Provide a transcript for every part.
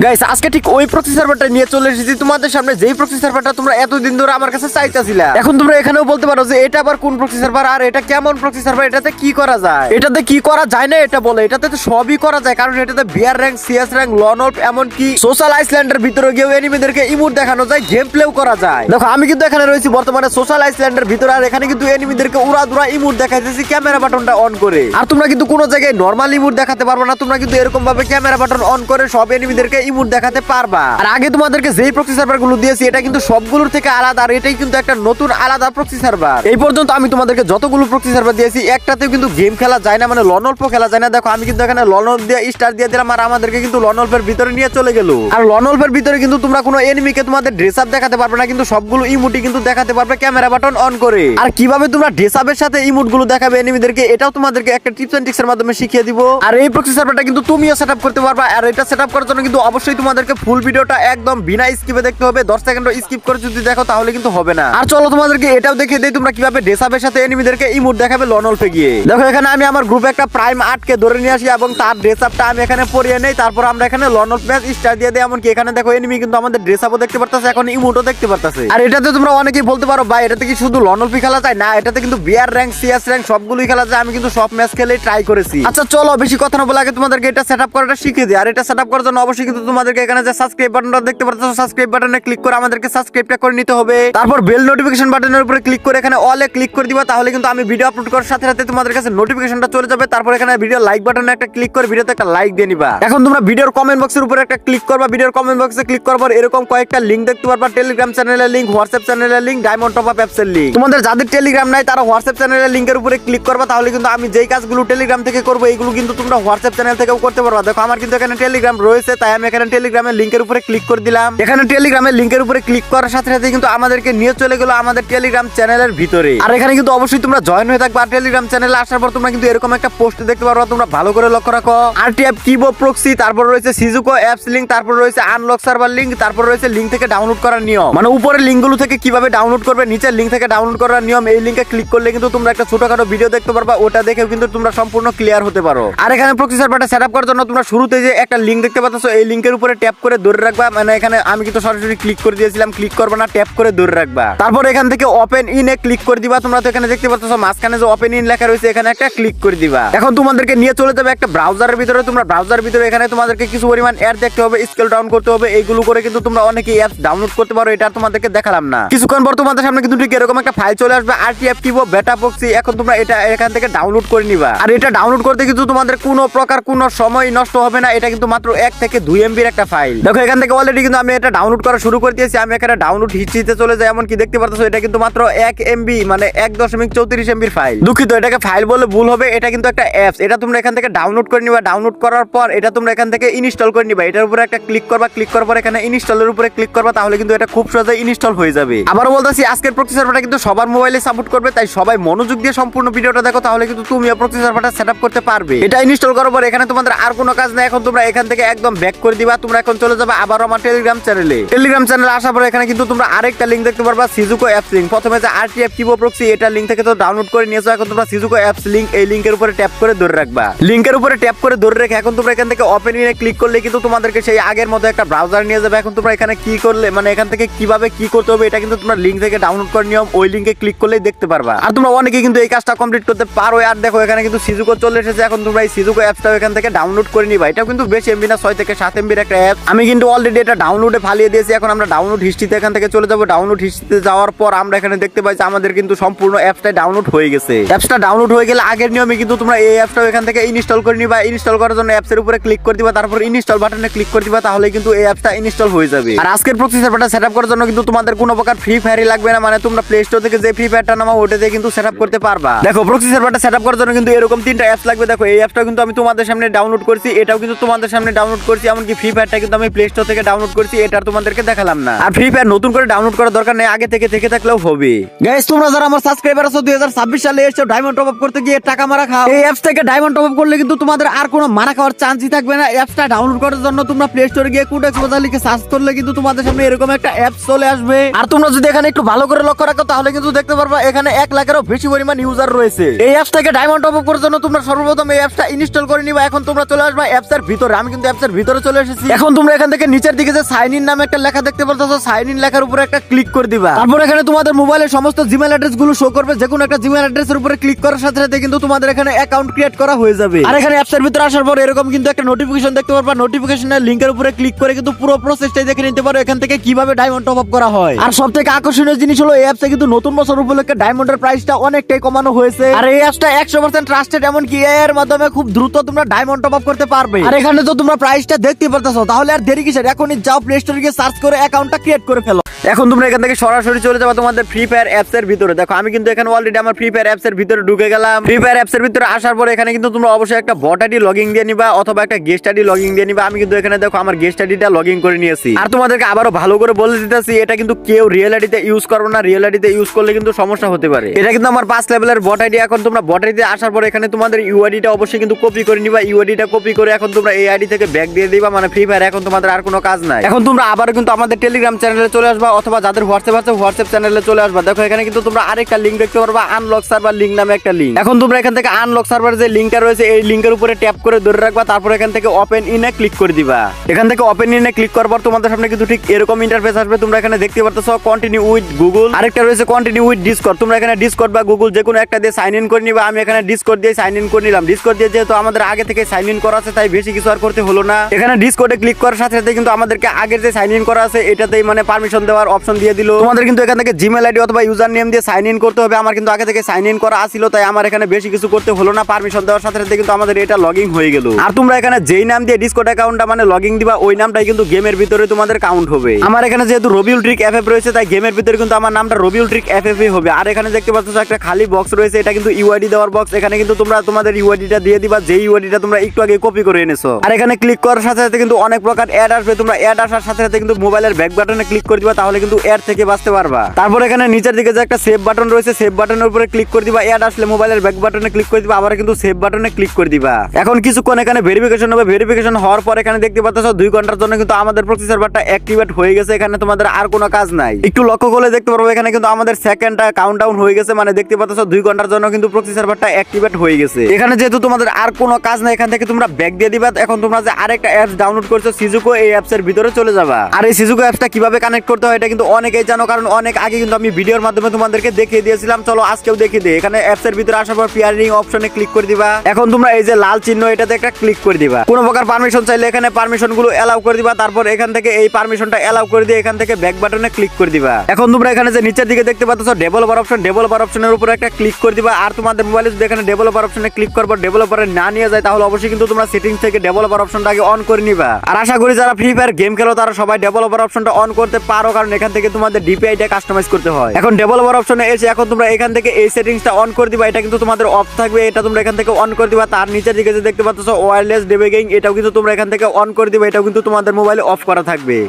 Guys আজকে ঠিক ওই প্রক্সি সার্ভারটা নিয়ে চলে এসেছি তোমাদের সামনে, যেই প্রক্সি সার্ভারটা তোমরা এতদিন ধরে আমার কাছে চাইতেছিলা। এখন তোমরা এখানেও বলতে পারো যে এটা আবার কোন প্রক্সি সার্ভার আর এটা কেমন প্রক্সি সার্ভার, এটাতে কি করা যায়, এটাতে কি করা যায় না এটা বলে। এটাতে তো সবই করা যায়, কারণ এটাতে বিয়ার র্যাঙ্ক, সিএস র্যাঙ্ক, লনল্প, এমনকি সোশ্যাল আইসল্যান্ডের ভিতরে গিয়েও এনিমিদেরকে ইমোট দেখানো যায়, গেম প্লেও করা যায়। দেখো আমি কিন্তু এখানে রয়েছি বর্তমানে সোশ্যাল আইসল্যান্ডের ভিতরে, আর এখানে কিন্তু এনিমিদেরকে উড়াধুরা ইমোট দেখাইতেছি ক্যামেরা বাটনটা অন করে। আর তোমরা কিন্তু কোনো জায়গায় নরমাল ইমোট দেখাতে পারবে না, তোমরা কিন্তু এরকম ভাবে ক্যামেরা বাটন অন করে সব এনিমিদেরকে ইমোট দেখাতে পারবা। আর আগে তোমাদেরকে যেই প্রক্সি সার্ভার গুলো দিয়েছি এটা কিন্তু সবগুলোর থেকে আলাদা, আর এটাই কিন্তু একটা নতুন আলাদা প্রক্সি সার্ভার। এই পর্যন্ত আমি তোমাদেরকে যতগুলো প্রক্সি সার্ভার দিয়েছি একটাতেও কিন্তু গেম খেলা যায় না, মানে লনল্প খেলা যায় না। দেখো আমি কিন্তু এখানে লনল্প দিয়ে স্টার দিয়ে দিলাম, আর আমাদেরকে কিন্তু লনল্পের ভিতরে নিয়ে চলে গেল। আর লনল্পের ভিতরে কিন্তু তোমরা কোনো এনিমিকে তোমাদের ড্রেস আপ দেখাতে পারবে না, কিন্তু সবগুলো ইমোটি কিন্তু দেখাতে পারবে ক্যামেরা বাটন অন করে। আর কিভাবে তোমরা ড্রেস আপের সাথে ইমোট গুলো দেখাবে এনিমিদেরকে, এটাও তোমাদেরকে একটা টিপস এন্ড ট্রিক্স এর মাধ্যমে শিখিয়ে দিব। আর এই প্রক্সি সার্ভারটা কিন্তু তুমিও সেটআপ করতে পারবা, আর এটা সেটআপ করার জন্য কিন্তু অবশ্যই তোমাদেরকে ফুল ভিডিওটা একদম বিনা স্কিপে দেখতে হবে। 10 সেকেন্ডও স্কিপ করে যদি দেখো তাহলে কিন্তু হবে না। আর চলো তোমাদেরকে এটাও দেখিয়ে দেই তোমরা কিভাবে ড্রেস আপের সাথে এনিমিদেরকে ইমোট দেখাবে লনল্পে গিয়ে। দেখো এখানে আমি আমার গ্রুপে একটা প্রাইম 8 কে ধরে নিয়ে আসি এবং তার ড্রেস আপটা আমি এখানে পরিয়ে নেই, তারপর আমরা এখানে লনল্প ম্যাচ স্টার দিয়ে দেই। এমনকি এখানে দেখো এনিমি কিন্তু আমাদের ড্রেস আপও দেখতে পারতেছে, এখন ইমোটও দেখতে পারতেছে। আর এটাতে তোমরা অনেকেই বলতে পারো ভাই এটাতে কি শুধু লনল্পই খেলা যায়? না, এটাতে কিন্তু বিআর র্যাঙ্ক, সিএস র্যাঙ্ক সবগুলোই খেলা যায়। আমি কিন্তু সব ম্যাচ খেলে ট্রাই করেছি। আচ্ছা চলো বেশি কথা না বলে আগে তোমাদেরকে এটা সেটআপ করাটা শিখিয়ে দিই। আর এটা সেটআপ করার জন্য অবশ্যই কিন্তু তোমাদেরকে এখানে যে সাবস্ক্রাইব বাটনটা দেখতে পাচ্ছ, সাবস্ক্রাইব বাটনে ক্লিক করে আমাদেরকে সাবস্ক্রাইবটা করে নিতে হবে। তারপর বেল নোটিফিকেশন বাটনের উপরে ক্লিক করে এখানে অলে ক্লিক করে দিবা, তাহলে কিন্তু আমি ভিডিও আপলোড করার সাথে সাথে তোমাদের কাছে নোটিফিকেশনটা চলে যাবে। তারপর এখানে ভিডিও লাইক বাটনে একটা ক্লিক করে ভিডিওতে একটা লাইক দিয়ে নিবা। এখন তোমরা ভিডিওর কমেন্ট বক্সের উপরে একটা ক্লিক করবা, ভিডিওর কমেন্ট বক্সে ক্লিক করার পর এরকম কয়েকটা লিংক দেখতে পারবা, টেলিগ্রাম চ্যানেলের লিংক, হোয়াটসঅ্যাপ চ্যানেলের লিংক, ডায়মন্ড টপ আপ অ্যাপসের লিংক। তোমাদের যাদের টেলিগ্রাম নাই তারা হোয়াটসঅ্যাপ চ্যানেলের লিংকের উপরে ক্লিক করবা, তাহলে কিন্তু আমি যেই কাজগুলো টেলিগ্রাম থেকে করবো এইগুলো কিন্তু তোমরা হোয়াটসঅ্যাপ চ্যানেল থেকেও করতে পারবা। দেখো আমার কিন্তু এখানে টেলিগ্রাম রয়েছে, তাই আমি এখানে টেলিগ্রামের লিংকের উপরে ক্লিক করে দিলাম। এখানে টেলিগ্রামের লিংকের উপরে ক্লিক করার সাথে সাথে কিন্তু আমাদেরকে নিয়ে চলে গেল আমাদের টেলিগ্রাম চ্যানেলের ভিতরে। আর এখানে কিন্তু অবশ্যই তোমরা জয়েন হয়ে থাকবা। আর টেলিগ্রাম চ্যানেলে আসার পর তোমরা কিন্তু এরকম একটা পোস্ট দেখতে পারবা, তোমরা ভালো করে লক্ষ্য রাখো। আরটিএফ কিবো প্রক্সি, তারপর রয়েছে সিজুকো অ্যাপস লিংক, তারপর রয়েছে আনলক সার্ভার লিংক, তারপর রয়েছে লিংক থেকে ডাউনলোড করার নিয়ম, মানে উপরের লিংকগুলো থেকে কিভাবে ডাউনলোড করবে, নিচের লিংক থেকে ডাউনলোড করার নিয়ম। এই লিংকে ক্লিক করলে কিন্তু তোমরা একটা ছোটখাটো ভিডিও দেখতে পারবা, ওটা দেখেও কিন্তু তোমরা সম্পূর্ণ ক্লিয়ার হতে পারো। আর এখানে প্রক্সি সার্ভারটা সেটআপ করার জন্য তোমরা শুরুতে যে একটা লিংক দেখতে পাচ্ছ, এই লিংকের উপরে ট্যাপ করে ধরে রাখবা। মানে এখানে আমি কিন্তু সরাসরি ক্লিক করে দিয়েছিলাম, ক্লিক করবে না, ট্যাপ করে ধরে রাখবা। তারপর এখান থেকে ওপেন ইনে ক্লিক করে দিবা। তোমরা তো এখানে দেখতে পাচ্ছ মাঝখানে যে ওপেন ইন লেখা রয়েছে, এখানে একটা ক্লিক করে দিবা। এখন তোমাদেরকে নিয়ে চলে যাবে একটা ব্রাউজারের ভিতরে। তোমরা ব্রাউজারের ভিতরে এখানে তোমাদেরকে কিছু পরিমাণ অ্যাড দেখতে হবে, স্কেল ডাউন করতে হবে। এইগুলো করে কিন্তু তোমরা অনেকেই অ্যাপস ডাউনলোড করতে পারো, এটা তোমাদেরকে দেখালাম না। কিছুক্ষণ পর তোমাদের সামনে কিন্তু ঠিক এরকম একটা ফাইল চলে আসবে, আরটিএফ কিবো বেটা প্রক্সি। এখন তোমরা এটা এখান থেকে ডাউনলোড করে নিবা। আর এটা ডাউনলোড করতে কিন্তু তোমাদের কোনো প্রকার কোনো সময় নষ্ট হবে না, এটা কিন্তু মাত্র 1 থেকে 2 এমবির একটা ফাইল। দেখো এখান থেকে অলরেডি কিন্তু আমি এটা ডাউনলোড করা শুরু করে দিয়েছি। আমি এখানে ডাউনলোড হিস্ট্রিতে চলে যাই, এমন কি দেখতে পারতেছো এটা কিন্তু মাত্র 1 এমবি, মানে 1.34 এমবির ফাইল। দুঃখিত, এটাকে ফাইল বলে ভুল হবে, এটা কিন্তু একটা অ্যাপস। এটা তোমরা এখান থেকে ডাউনলোড করে নিবা। ডাউনলোড করার পর এটা তোমরা এখান থেকে ইনস্টল করে নিবা। এটার উপরে একটা ক্লিক করবা, ক্লিক করার পর এখানে ইনস্টলের উপরে ক্লিক করবা, তাহলে কিন্তু এটা খুব সহজে ইনস্টল হয়ে যাবে। আবারও বলতেছি আজকের প্রক্সি সার্ভারটা কিন্তু সবার মোবাইলে সাপোর্ট করবে, তাই সবাই মনোযোগ দিয়ে সম্পূর্ণ ভিডিওটা দেখো, তাহলে কিন্তু তুমিও প্রক্সি সার্ভারটা সেটআপ করতে পারবে। এটা ইনস্টল করার পর এখানে তোমাদের আর কোনো কাজ নেই। এখন তোমরা এখান থেকে একদম ব্যাক করে দিবা। তোমরা এখন চলে যাবে আবার আমার টেলিগ্রাম চ্যানেলে। টেলিগ্রাম চ্যানেলে আসার পর এখানে কিন্তু তোমরা আরেকটা লিংক দেখতে পারবা, সিজুকো অ্যাপস লিংক। প্রথমে যে আরটিএফ কিবো প্রক্সি এটা লিংক থেকে তো ডাউনলোড করে নিয়েছো, এখন তোমরা সিজুকো অ্যাপস লিংক এই লিংকের উপরে ট্যাপ করে ধরে রাখবা। লিংকের উপরে ট্যাপ করে ধরে রেখে এখন তোমরা এখান থেকে ওপেন ইনে ক্লিক করলে কিন্তু তোমাদেরকে সেই আগের মতো একটা ব্রাউজার নিয়ে যাবে। এখন তোমরা এখানে কি করলে, মানে এখান থেকে কিভাবে কি করতে হবে এটা কিন্তু তোমরা লিংক থেকে ডাউনলোড করে নিয়ম, ওই লিংকে ক্লিক করলেই দেখতে পারবা। আর তোমরা অনেকে কিন্তু এই কাজটা কমপ্লিট করতে পারো। আর দেখো এখানে কিন্তু সিজুকো চলে এসেছে। এখন তোমরা এই সিজুকো অ্যাপসটাও এখান থেকে ডাউনলোড করে নিবা। এটাও কিন্তু বেশি এমবি না, 6 থেকে 7 এমবির একটা অ্যাপ। আমি কিন্তু অলরেডি এটা ডাউনলোডে ফালিয়ে দিয়েছি। এখন আমরা ডাউনলোড হিস্ট্রিতে এখান থেকে চলে যাবো। ডাউনলোড হিস্ট্রিতে যাওয়ার পর আমরা এখানে দেখতে পাই যে আমাদের কিন্তু সম্পূর্ণ অ্যাপসটা ডাউনলোড হয়ে গেছে। অ্যাপসটা ডাউনলোড হয়ে গেলে আগের নিয়মে কিন্তু তোমরা এই অ্যাপসটাও এখান থেকে ইনস্টল করে নিবা। ইনস্টল করার জন্য অ্যাপসের উপরে ক্লিক করে দিবা, তারপর ইনস্টল বাটনে ক্লিক করে দিবা, তাহলে কিন্তু এই অ্যাপসটা ইনস্টল হয়ে যাবে। আর আজকের প্রক্সি সার্ভারটা সেটআপ করার জন্য কিন্তু তোমাদের কোনো প্রকার ফ্রি ফায়ারই লাগবে না, মানে তোমরা প্লে স্টোর থেকে যে ফ্রি ফায়ারটা নামাও ওটা দিয়ে কিন্তু সেটআপ করতে পারবা। দেখো প্রক্সি সার্ভারটা সেটআপ করার জন্য কিন্তু এরকম 3টা অ্যাপস লাগবে। দেখো এই অ্যাপসটা কিন্তু আমি তোমাদের সামনে ডাউনলোড করছি, এটাও কিন্তু তোমাদের সামনে ডাউনলোড করছি, এমনকি ফ্রি ফায়ারটা কিন্তু আমি প্লে স্টোর থেকে ডাউনলোড করছি, এটা তোমাদেরকে দেখালাম না। আর ফ্রি ফায়ার নতুন করে ডাউনলোড করার দরকার নেই, আগে থেকে থাকলেও হবে। গাইস তোমরা যারা আমার সাবস্ক্রাইবার আছো 2026 সালে এসেছো ডায়মন্ড টপ আপ করতে গিয়ে টাকা মারা খাও, এই অ্যাপস থেকে ডায়মন্ড টপ আপ করলে কিন্তু তোমাদের আর কোনো মারা খাওয়ার চান্সই থাকবে না। অ্যাপসটা ডাউনলোড করার জন্য তোমরা প্লে স্টোরে গিয়ে কুডেক্স বাজার লিখে সার্চ করলে কিন্তু তোমাদের সামনে এরকম একটা অ্যাপস চলে আসবে। আর তোমরা যদি এখানে একটু ভালো করে লক্ষ্য রাখো তাহলে কিন্তু দেখতে পারবা এখানে 1 লাখেরও বেশি পরিমাণ ইউজার রয়েছে। এই অ্যাপস থেকে ডায়মন্ড টপ আপ করার জন্য তোমরা সর্বপ্রথম এই অ্যাপসটা ইনস্টল করে নিবা। এখন তোমরা চলে আসবা অ্যাপসের ভিতরে। আমি কিন্তু অ্যাপসের ভিতরে চলে এসেছি। এসেছি। এখন তোমরা এখান থেকে নিচের দিকে যে সাইন ইন নামে একটা লেখা দেখতে পাচ্ছ, সাইন ইন লেখার উপরে একটা ক্লিক করে দিবা। তারপর এখানে তোমাদের মোবাইলের সমস্ত জিমেল অ্যাড্রেস গুলো শো করবে। যে কোনো একটা জিমেল অ্যাড্রেসের উপরে ক্লিক করার সাথে সাথে কিন্তু তোমাদের এখানে অ্যাকাউন্ট ক্রিয়েট করা হয়ে যাবে। আর এখানে অ্যাপসের ভিতরে আসার পর এরকম কিন্তু একটা নোটিফিকেশন দেখতে পারবা। নোটিফিকেশনের লিংকের উপরে ক্লিক করে কিন্তু পুরো প্রসেসটাই দেখে নিতে পারো এখান থেকে কিভাবে ডায়মন্ড টপ আপ করা হয়। আর সবথেকে আকর্ষণীয় জিনিস হলো এই অ্যাপসে কিন্তু নতুন বছর উপলক্ষে ডায়মন্ডের প্রাইসটা অনেকটাই কমানো হয়েছে। আর এই অ্যাপসটা 100% ট্রাস্টেড, এমনকি এর মাধ্যমে খুব দ্রুত তোমরা ডায়মন্ড টপ আপ করতে পারবে। আর এখানে তো তোমরা প্রাইসটা দেখতে পারতেছো, তাহলে আর দেরি কিসের? এখনই যাও প্লে স্টোরে গিয়ে সার্চ করে অ্যাকাউন্টটা ক্রিয়েট করে ফেলো। এখন তোমরা এখান থেকে সরাসরি চলে যাবে তোমাদের ফ্রি ফায়ার অ্যাপস এর ভিতরে। দেখো আমি কিন্তু এখানে অলরেডি আমার ফ্রি ফায়ার অ্যাপস এর ভিতরে ঢুকে গেলাম। ফ্রি ফায়ার অ্যাপস এর ভিতরে আসার পরে এখানে কিন্তু তোমরা অবশ্যই একটা বট আইডি লগইন দিয়ে নিবা অথবা একটা গেস্ট আইডি লগইন দিয়ে নিবা। আমি কিন্তু এখানে দেখো আমার গেস্ট আইডিটা লগইন করে নিয়েছি। আর তোমাদেরকে আবারও ভালো করে বলে দিতেছি, এটা কিন্তু কেউ রিয়েল আইডিতে ইউজ করবে না। রিয়েল আইডিতে ইউজ করলে কিন্তু সমস্যা হতে পারে। এটা কিন্তু আমার 5 লেভেলের বট আইডি। এখন তোমরা বট আইডিতে আসার পরে এখানে তোমাদের ইউআইডিটা অবশ্যই কিন্তু কপি করে নিবা। ইউআইডিটা কপি করে এখন তোমরা এই আইডি থেকে ব্যাক দিয়ে দিবা, মানে ফ্রি ফায়ার এখন তোমাদের আর কোনো কাজ নাই। এখন তোমরা আবার কিন্তু আমাদের টেলিগ্রাম চ্যানেলে চলে আসবা অথবা যাদের হোয়াটসঅ্যাপ আছে হোয়াটসঅ্যাপ চ্যানেলে চলে আসবা। দেখো এখানে কিন্তু তোমরা আরেকটা লিংক দেখতে পারবা, আনলক সার্ভার লিংক নামে একটা লিংক। এখন তোমরা এখান থেকে আনলক সার্ভার যে লিংকটা রয়েছে এই লিংকের উপরে ট্যাপ করে ধরে রাখবা। তারপর এখান থেকে ওপেন ইনে ক্লিক করে দিবা। এখান থেকে ওপেন ইনে ক্লিক করার পর তোমাদের সামনে কিন্তু ঠিক এরকম ইন্টারফেস আসবে। তোমরা এখানে দেখতে পারতেছো কন্টিনিউ উইথ গুগল, আরেকটা রয়েছে কন্টিনিউ উইথ ডিসকর্ড। তোমরা এখানে ডিসকর্ড বা গুগল যে কোনো একটা দিয়ে সাইন ইন করে নিবা। আমি এখানে ডিসকর্ড দিয়ে সাইন ইন করে নিলাম। ডিসকর্ড দিয়ে যেহেতু আমাদের আগে থেকে সাইন ইন করা আছে তাই বেশি কিছু আর করতে হলো না। এখানে ডিসকর্ডে ক্লিক করার সাথে সাথে কিন্তু আমাদেরকে আগের যে সাইন ইন করা আছে এটাতেই মানে পারমিশন দেওয়ার অপশন দিয়ে দিল। তোমাদের কিন্তু এখান থেকে জিমেল আইডি অথবা ইউজার নেম দিয়ে সাইন ইন করতে হবে। আমার কিন্তু আগে থেকে সাইন ইন করা ছিল তাই আমার এখানে বেশি কিছু করতে হলো না। পারমিশন দেওয়ার সাথে সাথে কিন্তু আমাদের এটা লগইন হয়ে গেল। আর তোমরা এখানে যেই নাম দিয়ে ডিসকর্ড অ্যাকাউন্টটা মানে লগইন দিবা ওই নামটাই কিন্তু গেমের ভিতরে তোমাদের কাউন্ট হবে। আমার এখানে যেহেতু রবিউল ট্রিক এফএফ রয়েছে তাই গেমের ভিতরে কিন্তু আমার নামটা রবিউল ট্রিক এফএফ হবে। আর এখানে দেখতে পাচ্ছ একটা খালি বক্স রয়েছে, এটা কিন্তু ইউআইডি দেওয়ার বক্স। এখানে কিন্তু তোমরা তোমাদের ইউআইডিটা দিয়ে দিবা, যেই ইউআইডিটা তোমরা একটু আগে কপি করে এনেছো। আর এখানে ক্লিক করার সাথে সাথে কিন্তু অনেক প্রকার অ্যাড আসবে। তোমরা অ্যাড আসার সাথে সাথে কিন্তু মোবাইলের ব্যাক বাটনে ক্লিক করে দিবা, তাহলে কিন্তু অ্যাড থেকে বাঁচতে পারবা। তারপর এখানে নিচের দিকে যে একটা সেভ বাটন রয়েছে সেভ বাটনের উপরে ক্লিক করে দিবা। অ্যাড আসলে মোবাইলের ব্যাক বাটনে ক্লিক করে দিবা, আবার কিন্তু সেভ বাটনে ক্লিক করে দিবা। এখন কিছুক্ষণ এখানে ভেরিফিকেশন হবে। ভেরিফিকেশন হওয়ার পর এখানে দেখতে পাচ্ছ 2 ঘন্টার জন্য কিন্তু আমাদের প্রক্সি সার্ভারটা অ্যাক্টিভেট হয়ে গেছে। এখানে তোমাদের আর কোনো কাজ নাই। একটু লক্ষ্য করলে দেখতে পারবো এখানে কিন্তু আমাদের সেকেন্ডটা কাউন্টডাউন হয়ে গেছে, মানে দেখতে পাচ্ছ 2 ঘন্টার জন্য কিন্তু প্রক্সি সার্ভারটা অ্যাক্টিভেট হয়ে গেছে। এখানে যেহেতু তোমাদের আর কোনো কাজ নাই এখান থেকে তোমরা ব্যাক দিয়ে দিবা। এখন তোমরা যে আরেকটা অ্যাপস ডাউনলোড করছো সিজুকো, এই অ্যাপস এর ভিতরে চলে যাবা। আর এই সিজুকো অ্যাপসটা কিভাবে কানেক্ট করতে হয় এটা কিন্তু অনেকেই জানো, কারণ অনেক আগে কিন্তু আমি ভিডিওর মাধ্যমে তোমাদেরকে দেখিয়ে দিয়েছিলাম। চলো আজকেও দেখিয়ে দিই। এখানে অ্যাপস এর ভিতরে আসার পর পিয়ারিং অপশনে ক্লিক করে দিবা। এখন তোমরা এই যে লাল চিহ্ন এটাতে একটা ক্লিক করে দিবা। কোনো প্রকার পারমিশন চাইলে এখানে পারমিশন গুলো এলাও করে দিবা। তারপর এখান থেকে এই পারমিশনটা এলাও করে দিয়ে এখান থেকে ব্যাক বাটনে ক্লিক করে দিবা। এখন তোমরা এখানে যে নিচের দিকে দেখতে পাচ্ছ ডেভেলপার অপশন, ডেভেলপার অপশনের উপরে একটা ক্লিক করে দিবা। আর তোমাদের মোবাইলে যদি এখানে ডেভেলপার অপশনে ক্লিক করবো ডেভেলপারে না নিয়ে যায় তাহলে অবশ্যই কিন্তু তোমরা সেটিংস থেকে ডেভেলপার অপশনটা আগে অন করে নিবা। আর আশা করি যারা ফ্রি ফায়ার গেম খেলো তারা সবাই ডেভেলপার অপশনটা অন করতে পারো, কারণ এখান থেকে তোমাদের ডিপিআইটা কাস্টমাইজ করতে হয়। এখন ডেভেলপার অপশনে এসে এখন তোমরা এখান থেকে এই সেটিংসটা অন করে দিবা। এটা কিন্তু তোমাদের অফ থাকবে, এটা তোমরা এখান থেকে অন করে দিবা। তার নিচের দিকে যে দেখতে পাচ্ছ ওয়্যারলেস ডিবাগিং, এটাও কিন্তু তোমরা এখান থেকে অন করে দিবা। এটাও কিন্তু তোমাদের মোবাইলে অফ করা থাকবে।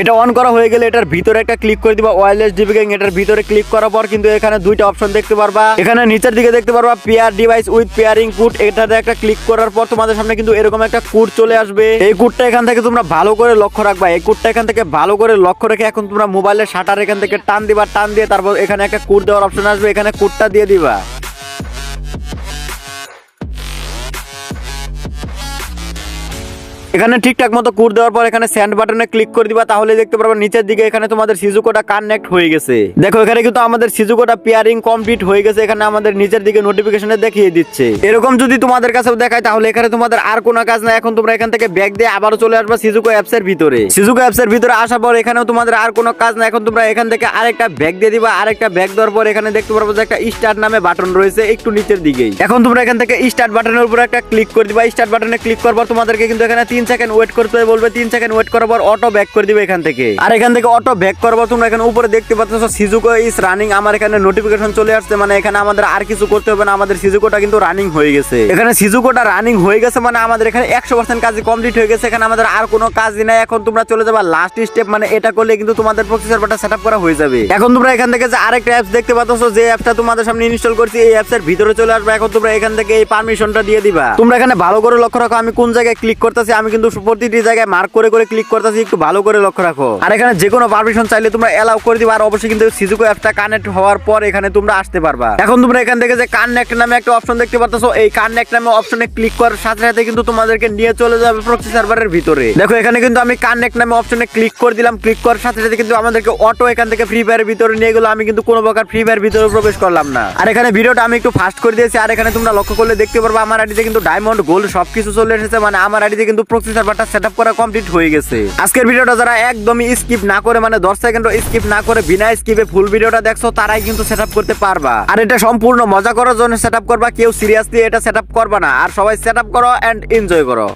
এটা অন করা হয়ে গেলে এটার ভিতরে একটা ক্লিক করে দিবা ওয়্যারলেস ডিবাগিং। এটার ভিতরে ক্লিক করার পর কিন্তু এখানে দুইটা অপশন দেখতে পারবা। এখানে নিচের দিকে দেখতে পারবা pair device with pairing code, এটাতে একটা ক্লিক করার পর তোমাদের সামনে কিন্তু এরকম একটা কোড চলে আসবে। এই কোডটা এখান থেকে তোমরা ভালো করে লক্ষ্য রাখবা। এই কোডটা এখান থেকে ভালো করে লক্ষ্য রেখে এখন তোমরা মোবাইলের শাটার এখান থেকে টান দিবা। টান দিয়ে তারপর এখানে একটা কোড দেওয়ার অপশন আসবে, এখানে কোডটা দিয়ে দিবা। এখানে ঠিকঠাক মতো কোড দেওয়ার পর এখানে সেন্ড বাটনে ক্লিক করে দিবা। তাহলে দেখতে পারবা নিচের দিকে এখানে তোমাদের সিজুকোটা কানেক্ট হয়ে গেছে। দেখো এখানে কিন্তু আমাদের সিজুকোটা পেয়ারিং কমপ্লিট হয়ে গেছে। এখানে আমাদের নিচের দিকে নোটিফিকেশনে দেখিয়ে দিচ্ছে। এরকম যদি তোমাদের কাছেও দেখায় তাহলে এখানে তোমাদের আর কোনো কাজ নাই। এখন তোমরা এখান থেকে ব্যাক দিয়ে আবারও চলে আসবা সিজুকো অ্যাপস এর ভিতরে। সিজুকো অ্যাপস এর ভিতরে আসার পর এখানেও তোমাদের আর কোনো কাজ নাই। এখন তোমরা এখান থেকে আরেকটা ব্যাক দিয়ে দিবা। আরেকটা ব্যাক দেওয়ার পর এখানে দেখতে পারবো যে একটা স্টার্ট নামে বাটন রয়েছে একটু নিচের দিকেই। এখন তোমরা এখান থেকে স্টার্ট বাটনের উপর একটা ক্লিক করে দিবা। স্টার্ট বাটনে ক্লিক করার পর তোমাদেরকে কিন্তু এখানে 3 সেকেন্ড ওয়েট করতে বলবে। 3 সেকেন্ড ওয়েট করার পর অটো ব্যাক করে দিবে এখান থেকে। আর এখান থেকে অটো ব্যাক করার পর তোমরা এখানে উপরে দেখতে পাচ্ছ সিজুকো ইজ রানিং। আমার এখানে নোটিফিকেশন চলে আসছে, মানে এখানে আমাদের আর কিছু করতে হবে না, আমাদের সিজুকোটা কিন্তু রানিং হয়ে গেছে। এখানে সিজুকোটা রানিং হয়ে গেছে মানে আমাদের এখানে 100% কাজ কমপ্লিট হয়ে গেছে। এখানে আমাদের আর কোনো কাজই নাই। এখন তোমরা চলে যাবা লাস্ট স্টেপ, মানে এটা করলে কিন্তু তোমাদের প্রক্সি সার্ভারটা সেটআপ করা হয়ে যাবে। এখন তোমরা এখান থেকে যে আরেকটা অ্যাপস দেখতে পাচ্ছ, যে অ্যাপসটা তোমাদের সামনে ইনস্টল করছি এই অ্যাপসের ভিতরে চলে আসবে। এখন তোমরা এখান থেকে এই পারমিশনটা দিয়ে দিবা। তোমরা এখানে ভালো করে লক্ষ্য রাখো আমি কোন জায়গায় ক্লিক করতেছি। আমি কিন্তু প্রতিটি জায়গায় মার্ক করে করে ক্লিক করতেছি, একটু ভালো করে লক্ষ্য রাখো। আর এখানে যে কোনো পারমিশন চাইলে তোমরা এলাও করে দিবা। আর অবশ্যই কিন্তু সিজুকো অ্যাপটা কানেক্ট হওয়ার পর এখানে তোমরা আসতে পারবা। এখন তোমরা এখান থেকে যে কানেক্ট নামে একটা অপশন দেখতে পারতেছো, এই কানেক্ট নামে অপশনে ক্লিক করার সাথে সাথে কিন্তু তোমাদেরকে নিয়ে চলে যাবে প্রক্সি সার্ভারের ভিতরে। দেখো এখানে কিন্তু আমি কানেক্ট নামে অপশনে ক্লিক করে দিলাম। ক্লিক করার সাথে সাথে কিন্তু আমাদেরকে অটো এখান থেকে ফ্রি ফায়ারের ভিতরে নিয়ে গেলো। আমি কিন্তু কোনো প্রকার ফ্রি ফায়ার ভিতরে প্রবেশ করলাম না। আর এখানে ভিডিওটা আমি একটু ফাস্ট করে দিয়েছি। আর এখানে তোমরা লক্ষ্য করলে দেখতে পারবা আমার আইডিতে কিন্তু ডায়মন্ড গোল্ড সবকিছু চলে এসেছে, মানে আমার আইডিতে কিন্তু প্রক্সি সার্ভারটা সেটআপ করা কমপ্লিট হয়ে গেছে। আজকের ভিডিওটা যারা একদমই স্কিপ না করে, মানে 10 সেকেন্ডও স্কিপ না করে বিনা স্কিপে ফুল ভিডিওটা দেখছো, তারাই কিন্তু সেটআপ করতে পারবা। আর এটা সম্পূর্ণ মজা করার জন্য সেটআপ করবা, কেউ সিরিয়াসলি এটা সেটআপ করবা না। আর সবাই সেটআপ করো এন্ড এনজয় করো।